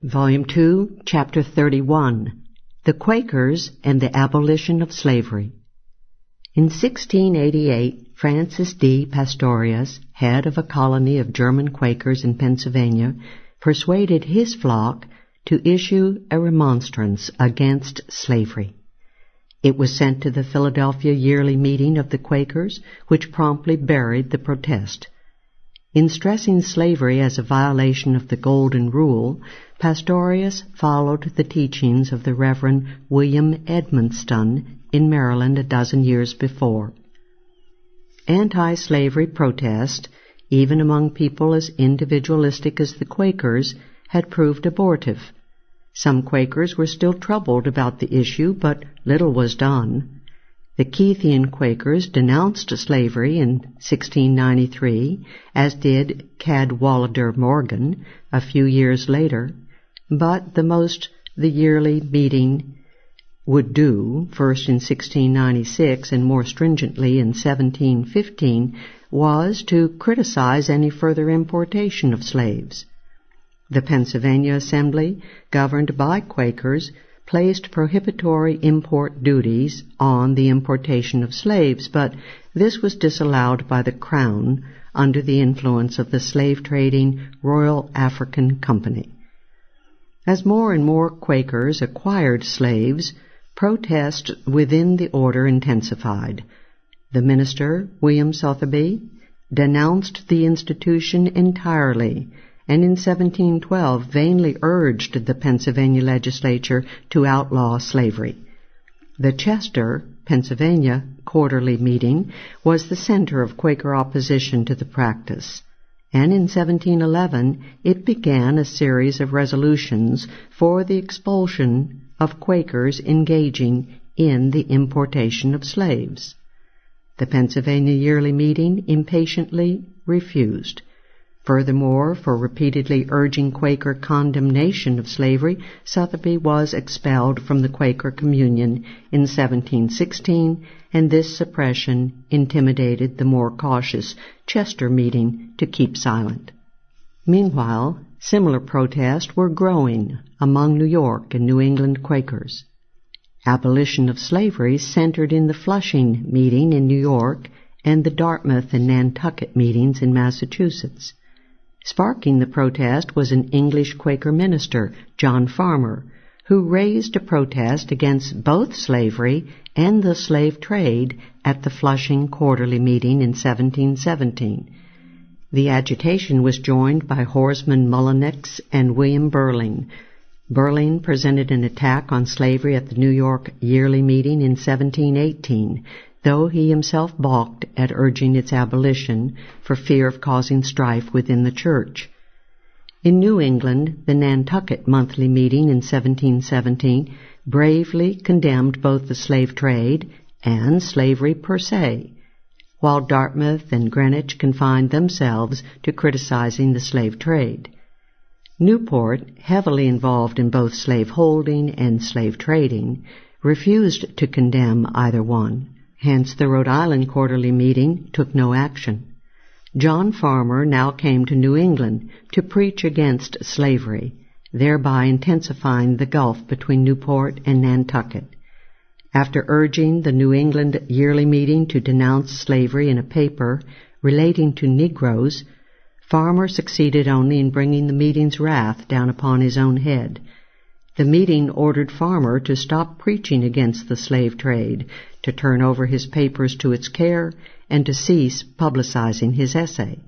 Volume 2, Chapter 31, The Quakers and the Abolition of Slavery. In 1688, Francis D. Pastorius, head of a colony of German Quakers in Pennsylvania, persuaded his flock to issue a remonstrance against slavery. It was sent to the Philadelphia yearly meeting of the Quakers, which promptly buried the protest. In stressing slavery as a violation of the Golden Rule, Pastorius followed the teachings of the Reverend William Edmonston in Maryland a dozen years before. Anti-slavery protest, even among people as individualistic as the Quakers, had proved abortive. Some Quakers were still troubled about the issue, but little was done. The Keithian Quakers denounced slavery in 1693, as did Cadwallader Morgan a few years later, but the most the yearly meeting would do, first in 1696 and more stringently in 1715, was to criticize any further importation of slaves. The Pennsylvania Assembly, governed by Quakers, placed prohibitory import duties on the importation of slaves, but this was disallowed by the Crown under the influence of the slave-trading Royal African Company. As more and more Quakers acquired slaves, protest within the order intensified. The minister, William Sotheby, denounced the institution entirely, and in 1712 vainly urged the Pennsylvania legislature to outlaw slavery. The Chester, Pennsylvania, quarterly meeting was the center of Quaker opposition to the practice, and in 1711 it began a series of resolutions for the expulsion of Quakers engaging in the importation of slaves. The Pennsylvania yearly meeting impatiently refused. Furthermore, for repeatedly urging Quaker condemnation of slavery, Sotheby was expelled from the Quaker communion in 1716, and this suppression intimidated the more cautious Chester meeting to keep silent. Meanwhile, similar protests were growing among New York and New England Quakers. Abolition of slavery centered in the Flushing meeting in New York and the Dartmouth and Nantucket meetings in Massachusetts. Sparking the protest was an English Quaker minister, John Farmer, who raised a protest against both slavery and the slave trade at the Flushing quarterly meeting in 1717. The agitation was joined by Horsman Mullenix and William Burling. Burling presented an attack on slavery at the New York yearly meeting in 1718, though he himself balked at urging its abolition for fear of causing strife within the church. In New England, the Nantucket monthly meeting in 1717 bravely condemned both the slave trade and slavery per se, while Dartmouth and Greenwich confined themselves to criticizing the slave trade. Newport, heavily involved in both slave-holding and slave-trading, refused to condemn either one. Hence, the Rhode Island quarterly meeting took no action. John Farmer now came to New England to preach against slavery, thereby intensifying the gulf between Newport and Nantucket. After urging the New England yearly meeting to denounce slavery in a paper relating to Negroes, Farmer succeeded only in bringing the meeting's wrath down upon his own head. The meeting ordered Farmer to stop preaching against the slave trade, to turn over his papers to its care, and to cease publicizing his essay.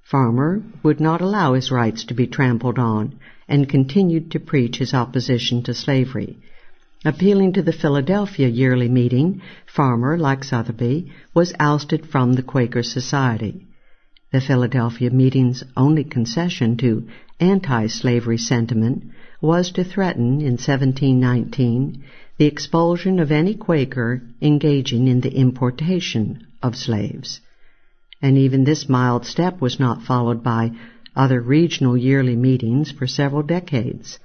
Farmer would not allow his rights to be trampled on, and continued to preach his opposition to slavery. Appealing to the Philadelphia yearly meeting, Farmer, like Sotheby, was ousted from the Quaker Society. The Philadelphia meeting's only concession to anti-slavery sentiment was to threaten, in 1719, the expulsion of any Quaker engaging in the importation of slaves. And even this mild step was not followed by other regional yearly meetings for several decades.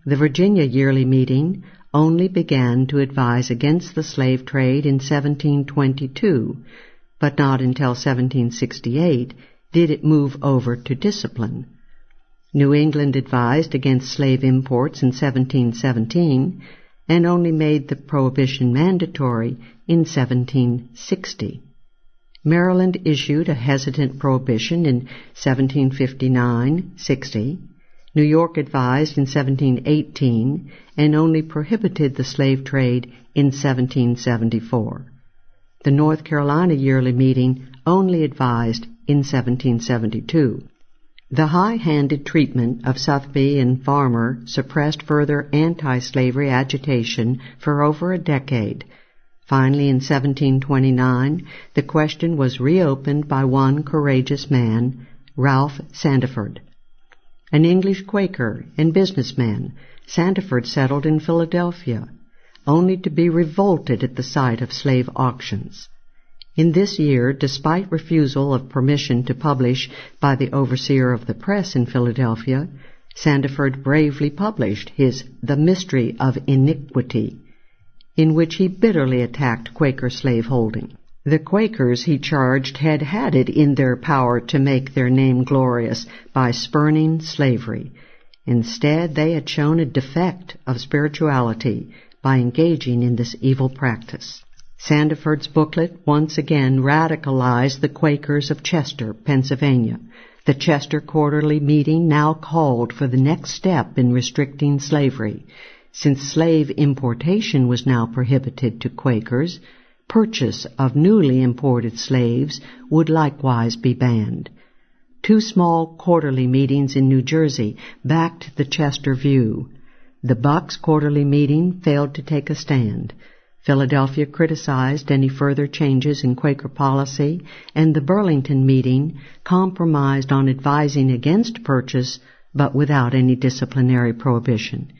The Virginia yearly meeting only began to advise against the slave trade in 1722, but not until 1768 did it move over to discipline. New England advised against slave imports in 1717 and only made the prohibition mandatory in 1760. Maryland issued a hesitant prohibition in 1759-60. New York advised in 1718 and only prohibited the slave trade in 1774. The North Carolina Yearly Meeting only advised in 1772. The high-handed treatment of Sotheby and Farmer suppressed further anti-slavery agitation for over a decade. Finally, in 1729, the question was reopened by one courageous man, Ralph Sandiford. An English Quaker and businessman, Sandiford settled in Philadelphia, only to be revolted at the sight of slave auctions. In this year, despite refusal of permission to publish by the overseer of the press in Philadelphia, Sandiford bravely published his The Mystery of Iniquity, in which he bitterly attacked Quaker slaveholding. The Quakers, he charged, had had it in their power to make their name glorious by spurning slavery. Instead, they had shown a defect of spirituality by engaging in this evil practice. Sandiford's booklet once again radicalized the Quakers of Chester, Pennsylvania. The Chester Quarterly Meeting now called for the next step in restricting slavery. Since slave importation was now prohibited to Quakers, purchase of newly imported slaves would likewise be banned. Two small quarterly meetings in New Jersey backed the Chester view. The Bucks Quarterly Meeting failed to take a stand. Philadelphia criticized any further changes in Quaker policy, and the Burlington Meeting compromised on advising against purchase, but without any disciplinary prohibition.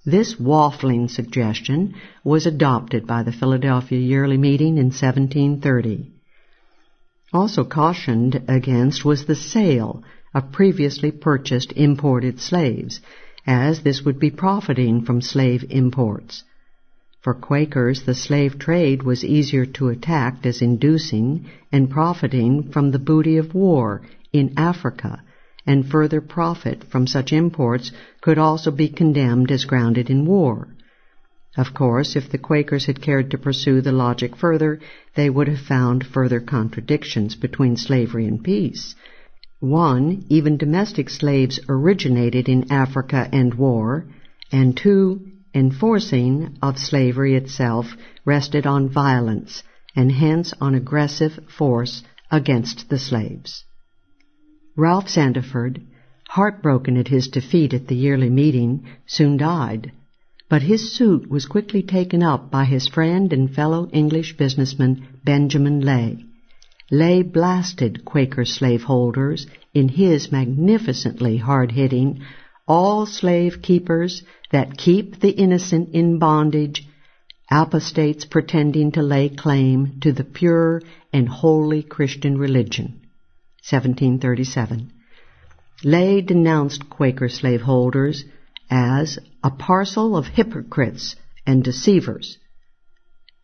This waffling suggestion was adopted by the Philadelphia Yearly Meeting in 1730. Also cautioned against was the sale of previously purchased imported slaves, as this would be profiting from slave imports. For Quakers, the slave trade was easier to attack as inducing and profiting from the booty of war in Africa, and further profit from such imports could also be condemned as grounded in war. Of course, if the Quakers had cared to pursue the logic further, they would have found further contradictions between slavery and peace. 1. Even domestic slaves originated in Africa and war, and 2. Enforcing of slavery itself rested on violence, and hence on aggressive force against the slaves. Ralph Sandiford, heartbroken at his defeat at the yearly meeting, soon died, but his suit was quickly taken up by his friend and fellow English businessman Benjamin Lay. Lay blasted Quaker slaveholders in his magnificently hard-hitting "All slave keepers that keep the innocent in bondage, apostates pretending to lay claim to the pure and holy Christian religion," 1737. Lay denounced Quaker slaveholders as a parcel of hypocrites and deceivers.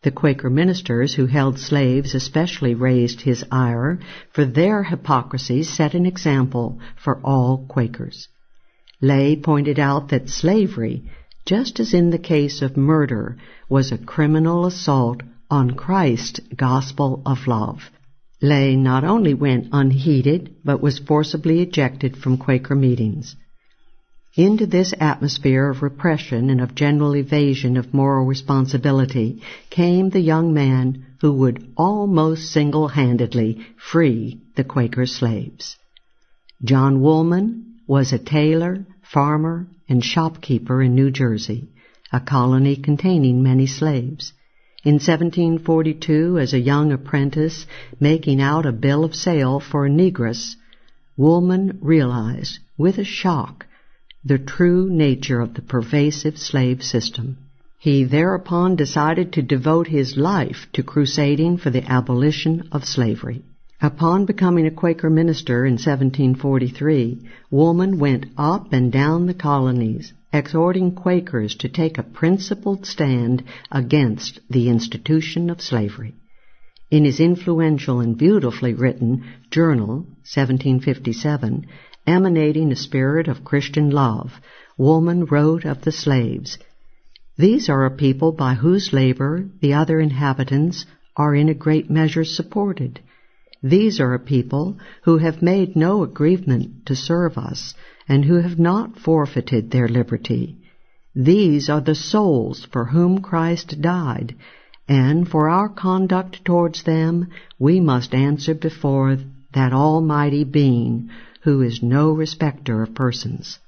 The Quaker ministers who held slaves especially raised his ire, for their hypocrisy set an example for all Quakers. Lay pointed out that slavery, just as in the case of murder, was a criminal assault on Christ's gospel of love. Lay not only went unheeded, but was forcibly ejected from Quaker meetings. Into this atmosphere of repression and of general evasion of moral responsibility came the young man who would almost single-handedly free the Quaker slaves. John Woolman was a tailor, farmer, and shopkeeper in New Jersey, a colony containing many slaves. In 1742, as a young apprentice making out a bill of sale for a negress, Woolman realized, with a shock, the true nature of the pervasive slave system. He thereupon decided to devote his life to crusading for the abolition of slavery. Upon becoming a Quaker minister in 1743, Woolman went up and down the colonies, exhorting Quakers to take a principled stand against the institution of slavery. In his influential and beautifully written Journal, 1757, Emanating a spirit of Christian love, Woolman wrote of the slaves, "These are a people by whose labor the other inhabitants are in a great measure supported. These are a people who have made no aggrievement to serve us, and who have not forfeited their liberty. These are the souls for whom Christ died, and for our conduct towards them we must answer before that Almighty Being, who is no respecter of persons."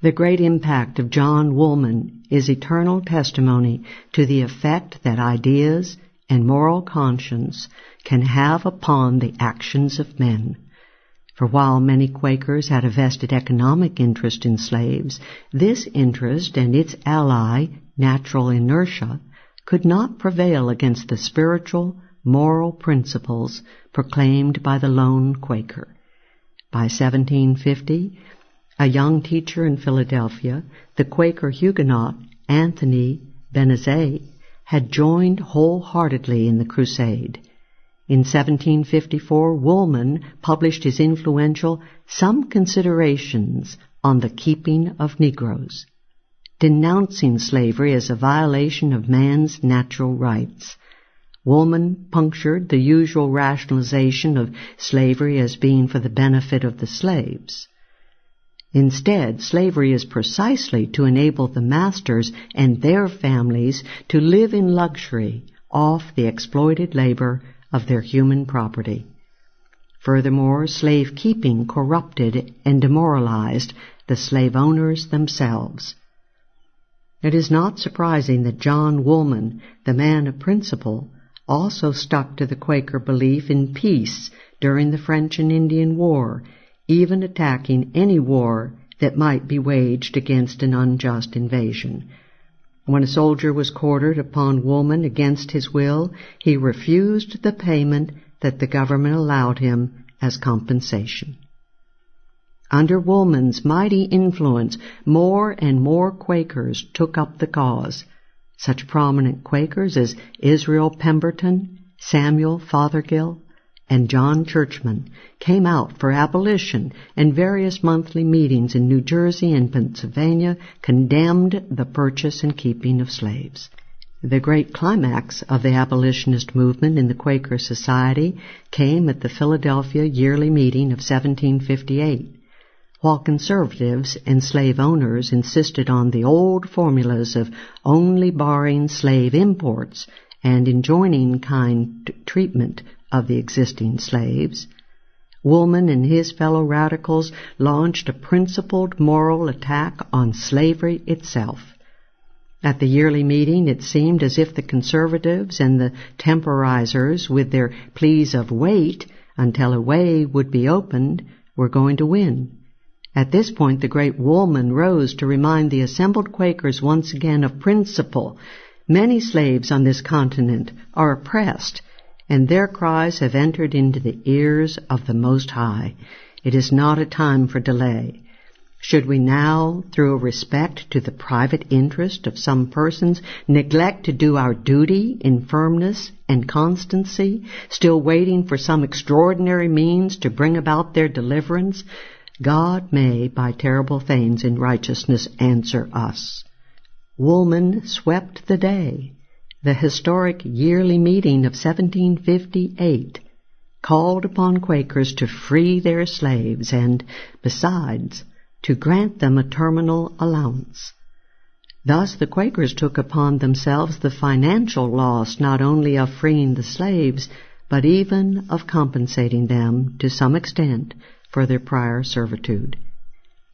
The great impact of John Woolman is eternal testimony to the effect that ideas and moral conscience can have upon the actions of men. For while many Quakers had a vested economic interest in slaves, this interest and its ally, natural inertia, could not prevail against the spiritual, moral principles proclaimed by the lone Quaker. By 1750, a young teacher in Philadelphia, the Quaker Huguenot Anthony Benezet, had joined wholeheartedly in the crusade. In 1754, Woolman published his influential Some Considerations on the Keeping of Negroes, denouncing slavery as a violation of man's natural rights. Woolman punctured the usual rationalization of slavery as being for the benefit of the slaves. Instead, slavery is precisely to enable the masters and their families to live in luxury off the exploited labor of their human property. Furthermore, slave-keeping corrupted and demoralized the slave owners themselves. It is not surprising that John Woolman, the man of principle, also stuck to the Quaker belief in peace during the French and Indian War, even attacking any war that might be waged against an unjust invasion. When a soldier was quartered upon Woolman against his will, he refused the payment that the government allowed him as compensation. Under Woolman's mighty influence, more and more Quakers took up the cause. Such prominent Quakers as Israel Pemberton, Samuel Fothergill, and John Churchman came out for abolition, and various monthly meetings in New Jersey and Pennsylvania condemned the purchase and keeping of slaves. The great climax of the abolitionist movement in the Quaker Society came at the Philadelphia Yearly Meeting of 1758. While conservatives and slave owners insisted on the old formulas of only barring slave imports and enjoining kind treatment of the existing slaves, Woolman and his fellow radicals launched a principled moral attack on slavery itself. At the yearly meeting, it seemed as if the conservatives and the temporizers, with their pleas of wait until a way would be opened, were going to win. At this point, the great Woolman rose to remind the assembled Quakers once again of principle. Many slaves on this continent are oppressed, and their cries have entered into the ears of the Most High. It is not a time for delay. Should we now, through a respect to the private interest of some persons, neglect to do our duty in firmness and constancy, still waiting for some extraordinary means to bring about their deliverance? God may, by terrible things in righteousness, answer us. Woolman swept the day. The historic yearly meeting of 1758 called upon Quakers to free their slaves and, besides, to grant them a terminal allowance. Thus the Quakers took upon themselves the financial loss not only of freeing the slaves, but even of compensating them to some extent for their prior servitude.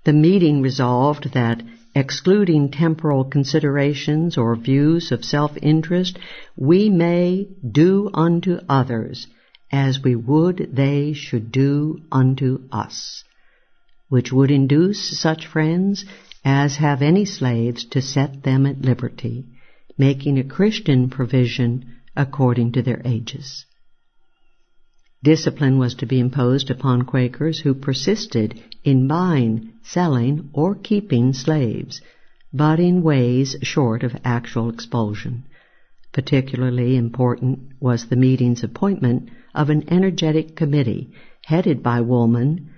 The meeting resolved that, excluding temporal considerations or views of self-interest, we may do unto others as we would they should do unto us, which would induce such friends as have any slaves to set them at liberty, making a Christian provision according to their ages. Discipline was to be imposed upon Quakers who persisted in buying, selling, or keeping slaves, but in ways short of actual expulsion. Particularly important was the meeting's appointment of an energetic committee, headed by Woolman,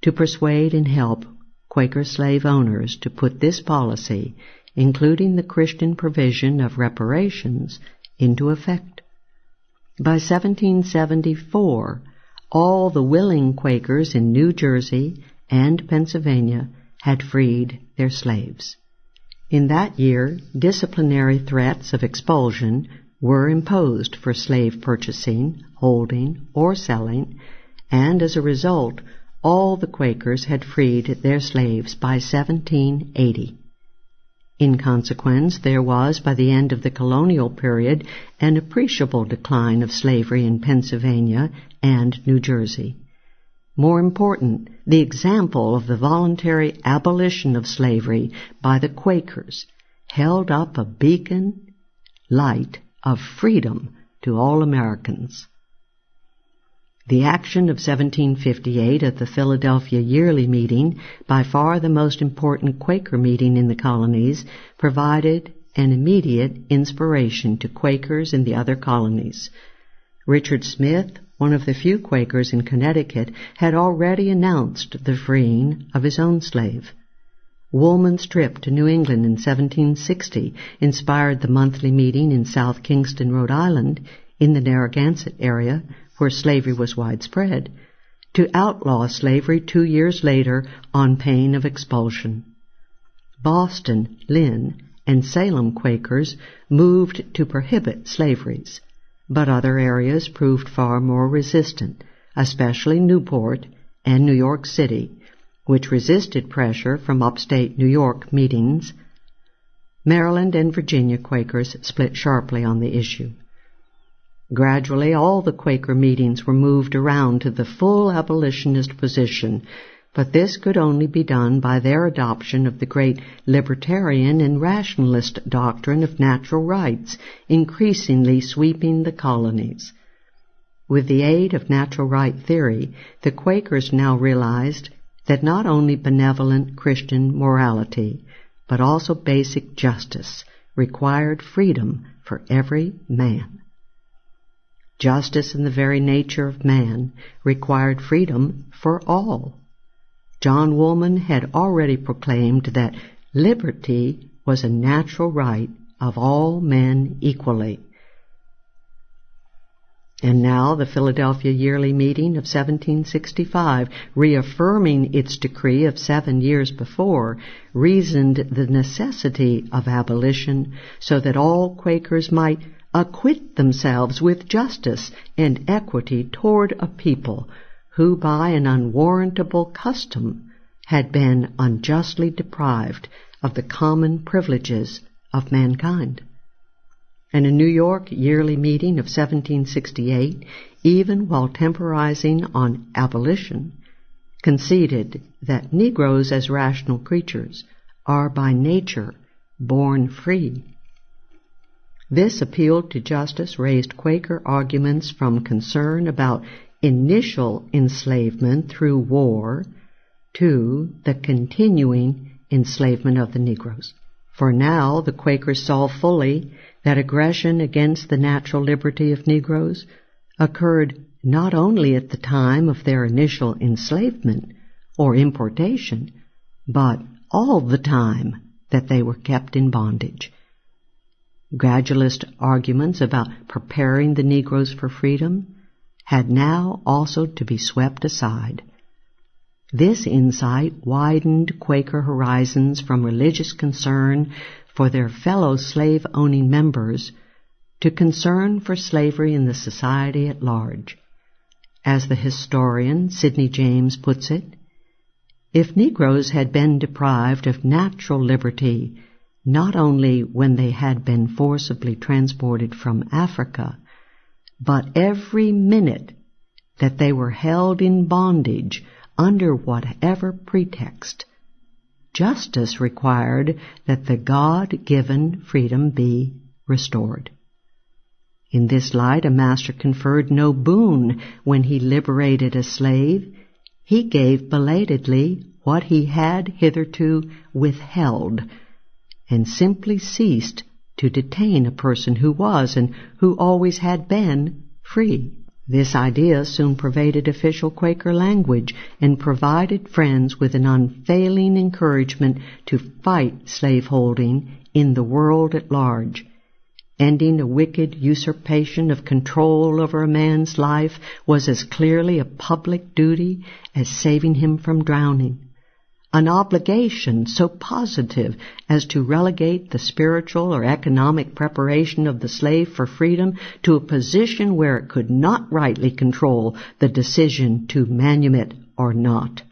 to persuade and help Quaker slave owners to put this policy, including the Christian provision of reparations, into effect. By 1774, all the willing Quakers in New Jersey and Pennsylvania had freed their slaves. In that year, disciplinary threats of expulsion were imposed for slave purchasing, holding, or selling, and as a result, all the Quakers had freed their slaves by 1780. In consequence, there was, by the end of the colonial period, an appreciable decline of slavery in Pennsylvania and New Jersey. More important, the example of the voluntary abolition of slavery by the Quakers held up a beacon light of freedom to all Americans. The action of 1758 at the Philadelphia Yearly Meeting, by far the most important Quaker meeting in the colonies, provided an immediate inspiration to Quakers in the other colonies. Richard Smith, one of the few Quakers in Connecticut, had already announced the freeing of his own slave. Woolman's trip to New England in 1760 inspired the monthly meeting in South Kingston, Rhode Island, in the Narragansett area, where slavery was widespread, to outlaw slavery 2 years later on pain of expulsion. Boston, Lynn, and Salem Quakers moved to prohibit slaveries, but other areas proved far more resistant, especially Newport and New York City, which resisted pressure from upstate New York meetings. Maryland and Virginia Quakers split sharply on the issue. Gradually, all the Quaker meetings were moved around to the full abolitionist position, but this could only be done by their adoption of the great libertarian and rationalist doctrine of natural rights, increasingly sweeping the colonies. With the aid of natural right theory, the Quakers now realized that not only benevolent Christian morality, but also basic justice required freedom for every man. Justice in the very nature of man required freedom for all. John Woolman had already proclaimed that liberty was a natural right of all men equally. And now the Philadelphia Yearly Meeting of 1765, reaffirming its decree of 7 years before, reasoned the necessity of abolition so that all Quakers might acquit themselves with justice and equity toward a people who by an unwarrantable custom had been unjustly deprived of the common privileges of mankind. And a New York Yearly Meeting of 1768, even while temporizing on abolition, conceded that Negroes as rational creatures are by nature born free. This appeal to justice raised Quaker arguments from concern about initial enslavement through war to the continuing enslavement of the Negroes. For now the Quakers saw fully that aggression against the natural liberty of Negroes occurred not only at the time of their initial enslavement or importation, but all the time that they were kept in bondage. Gradualist arguments about preparing the Negroes for freedom had now also to be swept aside. This insight widened Quaker horizons from religious concern for their fellow slave-owning members to concern for slavery in the society at large. As the historian Sidney James puts it, if Negroes had been deprived of natural liberty not only when they had been forcibly transported from Africa, but every minute that they were held in bondage under whatever pretext, justice required that the God-given freedom be restored. In this light, a master conferred no boon when he liberated a slave. He gave belatedly what he had hitherto withheld, and simply ceased to detain a person who was and who always had been free. This idea soon pervaded official Quaker language and provided friends with an unfailing encouragement to fight slaveholding in the world at large. Ending a wicked usurpation of control over a man's life was as clearly a public duty as saving him from drowning. An obligation so positive as to relegate the spiritual or economic preparation of the slave for freedom to a position where it could not rightly control the decision to manumit or not.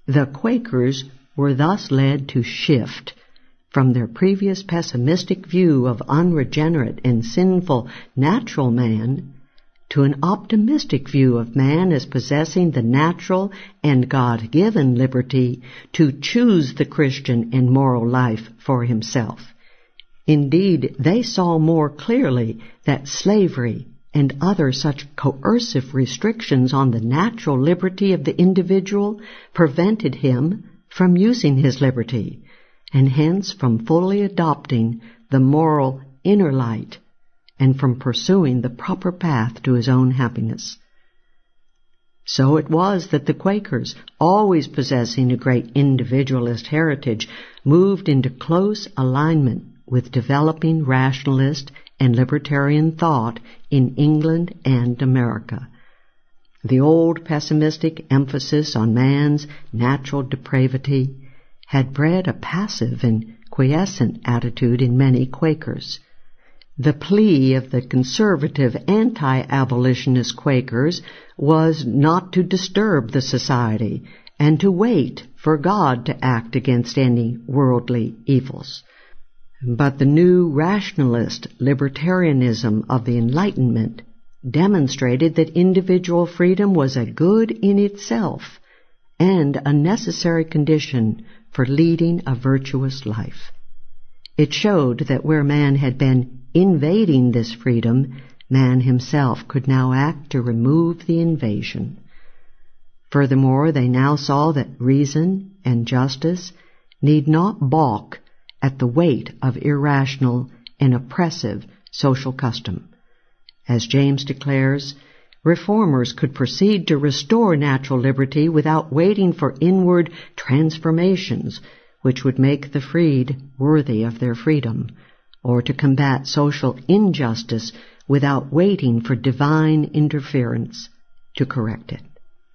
The Quakers were thus led to shift from their previous pessimistic view of unregenerate and sinful natural man to an optimistic view of man as possessing the natural and God-given liberty to choose the Christian and moral life for himself. Indeed, they saw more clearly that slavery and other such coercive restrictions on the natural liberty of the individual prevented him from using his liberty, and hence from fully adopting the moral inner light and from pursuing the proper path to his own happiness. So it was that the Quakers, always possessing a great individualist heritage, moved into close alignment with developing rationalist and libertarian thought in England and America. The old pessimistic emphasis on man's natural depravity had bred a passive and quiescent attitude in many Quakers. The plea of the conservative anti-abolitionist Quakers was not to disturb the society and to wait for God to act against any worldly evils. But the new rationalist libertarianism of the Enlightenment demonstrated that individual freedom was a good in itself and a necessary condition for leading a virtuous life. It showed that where man had been invading this freedom, man himself could now act to remove the invasion. Furthermore, they now saw that reason and justice need not balk at the weight of irrational and oppressive social custom. As James declares, reformers could proceed to restore natural liberty without waiting for inward transformations which would make the freed worthy of their freedom, or to combat social injustice without waiting for divine interference to correct it.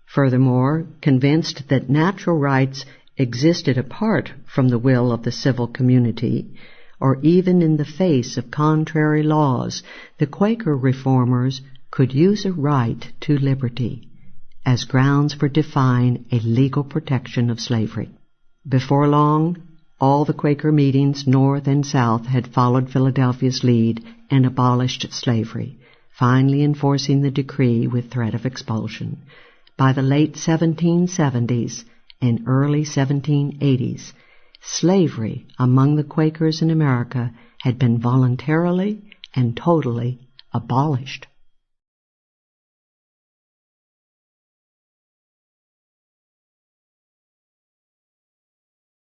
Furthermore, convinced that natural rights existed apart from the will of the civil community, or even in the face of contrary laws, the Quaker reformers could use a right to liberty as grounds for defying a legal protection of slavery. Before long, all the Quaker meetings, North and South, had followed Philadelphia's lead and abolished slavery, finally enforcing the decree with threat of expulsion. By the late 1770s and early 1780s, slavery among the Quakers in America had been voluntarily and totally abolished.